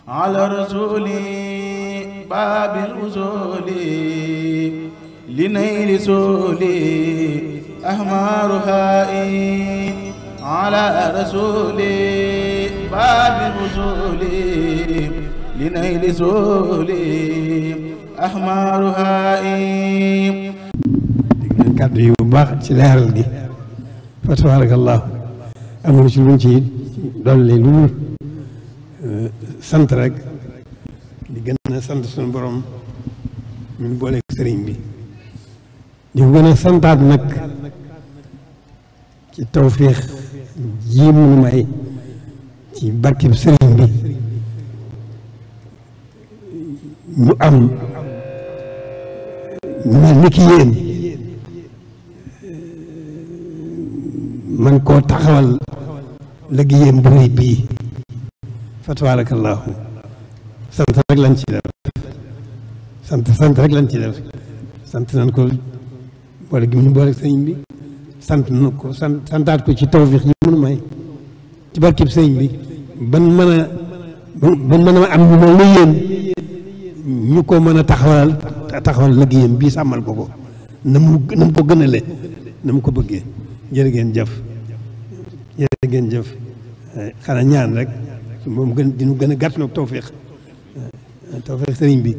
على الرسول باب الوصول لنيل سولي أحمارها على رسول باب الوصول لنيل سولي أحمارها kàddu yu baax ci leeral gi fa tabarakallahu amul ci luñ ci dolli lu sant rek di gën a sant suñu borom ñu booleeg sëriñ bi di ko gën a santaat nag ci tawfiix ji mu may ci barkeb sëriñ bi ñu am ñu mel ni ki yéen man koo taxawal liggéeyam bu rëy bii fa tabarakallahu sant rek lañ ci def sant rek lañ ci def sant nañ ko boole gi mu boole sëriñ bi sant nañ ko santaat ko ci tawfiix yi mënu may ci barkib sëriñ bi ban mën a am ñu mel ni yéen ñu ko mën a taxawal liggéeyam bii sàmmal ko na mu ko gënale na mu ko bëggee jërë ngeen jëf xanaa ñaan rek moom dinu gën a gàtt nag tawfiix sëriñ bi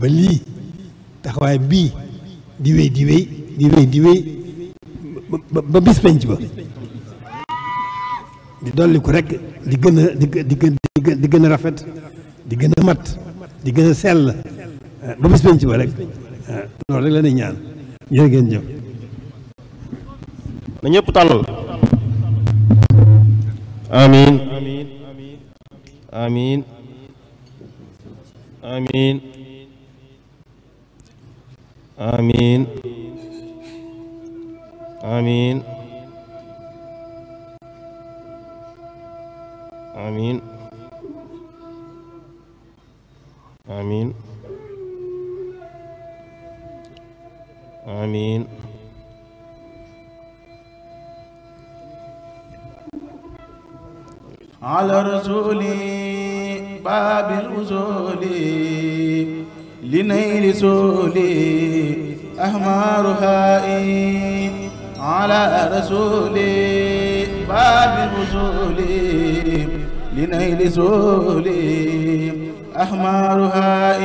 ba lii taxawaay bii di wéy ba bis penc ba di dolli ko rek di gën a rafet di gën a mat di gën a sell ba bis penc ba rek loolu rek la ñuy ñaan jërë ngeen jëf na ñëpp tàllal amiin amiin amiin amiin amiin amiin amiin amiin على الرسول باب الوصول لنيل سولي أحمارها على رسول باب الوصول لنيل سولي أحمارها